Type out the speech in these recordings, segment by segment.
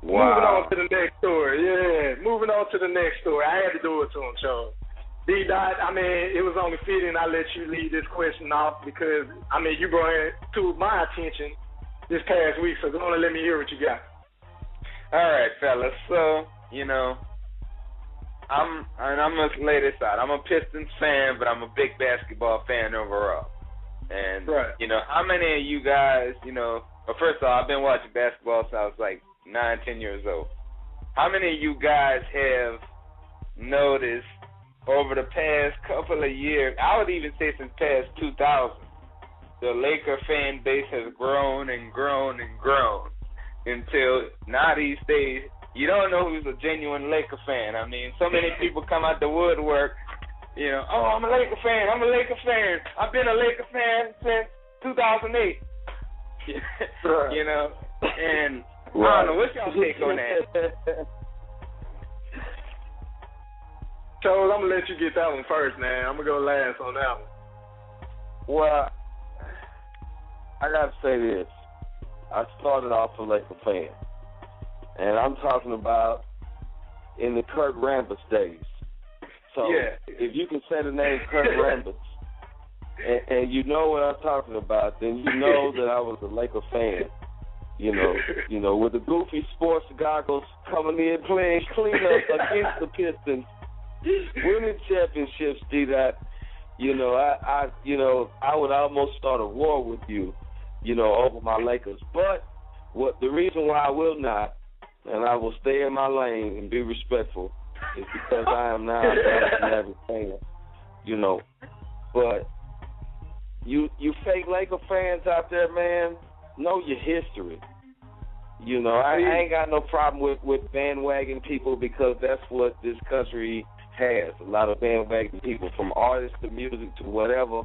Moving on to the next story. Yeah, moving on to the next story. I had to do it to him, Charles. D-Dot, I mean, it was only fitting I let you lead this question off because, I mean, you brought it to my attention this past week, so go on and let me hear what you got. All right, fellas. So, I'm going to lay this out. I'm a Pistons fan, but I'm a big basketball fan overall. And, how many of you guys, well, first of all, I've been watching basketball since I was like 9, 10 years old. How many of you guys have noticed over the past couple of years, I would even say since past 2000, the Laker fan base has grown and grown and grown until now these days, you don't know who's a genuine Laker fan. I mean, so many people come out the woodwork, oh, I'm a Laker fan. I've been a Laker fan since 2008. And I don't know, what's y'all take on that? So I'm going to let you get that one first, man. I'm going to go last on that one. Well, I got to say this. I started off a Laker fan. And I'm talking about in the Kurt Rambis days. So if you can say the name Kurt Rambis, and you know what I'm talking about, then you know that I was a Laker fan. With the goofy sports goggles coming in, playing cleanup against the Pistons, winning championships. D-Dot, I would almost start a war with you, over my Lakers. But the reason why I will not, and I will stay in my lane and be respectful, is because I am now an average fan. But you fake Laker fans out there, man, know your history. I ain't got no problem with bandwagon people because that's what this country has. A lot of bandwagon people, from artists to music to whatever.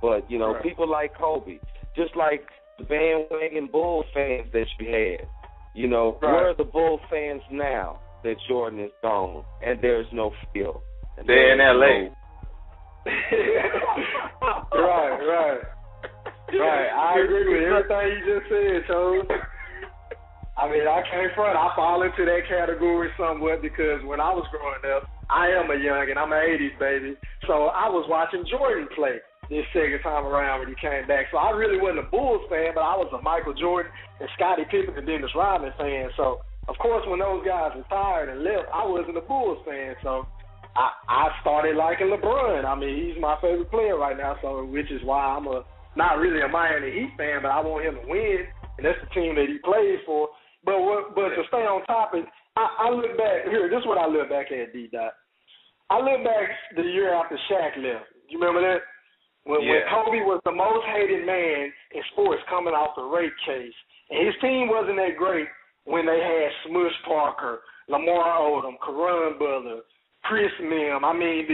But, people like Kobe, just like the bandwagon Bull fans that you had. Where are the Bull fans now that Jordan is gone and there's no field? They're in L.A. Right. I agree with everything you just said, Chose. I mean, I can't front. I fall into that category somewhat because when I was growing up, I am a youngin'. I'm an 80s baby. So I was watching Jordan play this second time around when he came back. So I really wasn't a Bulls fan, but I was a Michael Jordan and Scottie Pippen and Dennis Rodman fan. So, of course, when those guys retired and left, I wasn't a Bulls fan. So I started liking LeBron. I mean, he's my favorite player right now, so which is why I'm not really a Miami Heat fan, but I want him to win, and that's the team that he plays for. But to stay on topic, I look back here. This is what I look back at, D-Dot. I look back the year after Shaq left. You remember that? When Kobe was the most hated man in sports coming off the rape case, and his team wasn't that great when they had Smush Parker, Lamar Odom, Caron Butler, Chris Mim. I mean,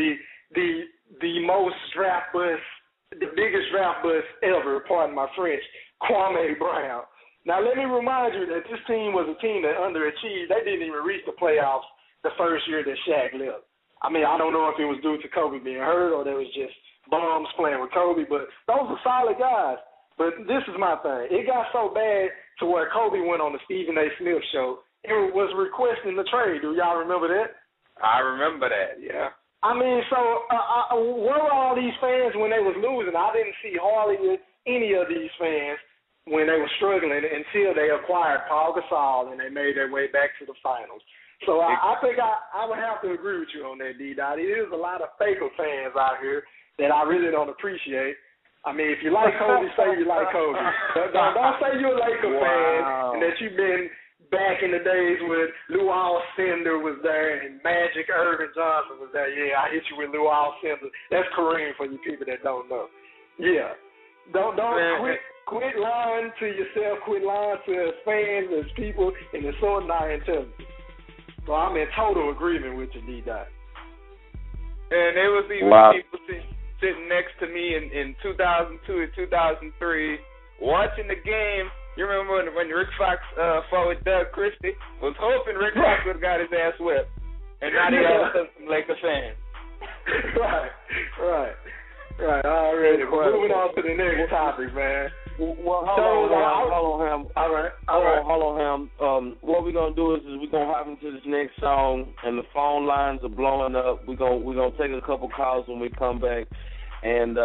the most draft bust, the biggest draft bust ever, pardon my French, Kwame Brown. Now, let me remind you that this team was a team that underachieved. They didn't even reach the playoffs the first year that Shaq left. I mean, I don't know if it was due to Kobe being hurt or there was just bums playing with Kobe, but those are solid guys. But this is my thing. It got so bad to where Kobe went on the Stephen A. Smith show and was requesting the trade. Do y'all remember that? I remember that, yeah. I mean, so where were all these fans when they was losing? I didn't see hardly any of these fans when they were struggling until they acquired Paul Gasol and they made their way back to the finals. So I think I would have to agree with you on that, D-Dot. It is a lot of faker fans out here that I really don't appreciate. I mean, if you like Kobe, say you like Kobe. Don't say you're a Laker fan and that you've been back in the days when Lou Alcindor was there and Magic Irvin Johnson was there. Yeah, I hit you with Lou Alcindor. That's Kareem for you people that don't know. Yeah. Don't quit lying to yourself, quit lying to us fans, as people, and it's so not intelligent. So I'm in total agreement with you, D-Dot. And there was even people sitting next to me in 2002 and 2003 watching the game. You remember when Rick Fox fought with Doug Christie? Was hoping Rick Fox would have got his ass whipped. And now they all of some Laker fans. Right. Already. Moving on to the next topic, man. Well, hold on, Ham. Hold on, Ham. What we're gonna do is we're gonna hop into this next song, and the phone lines are blowing up. We're gonna take a couple calls when we come back, and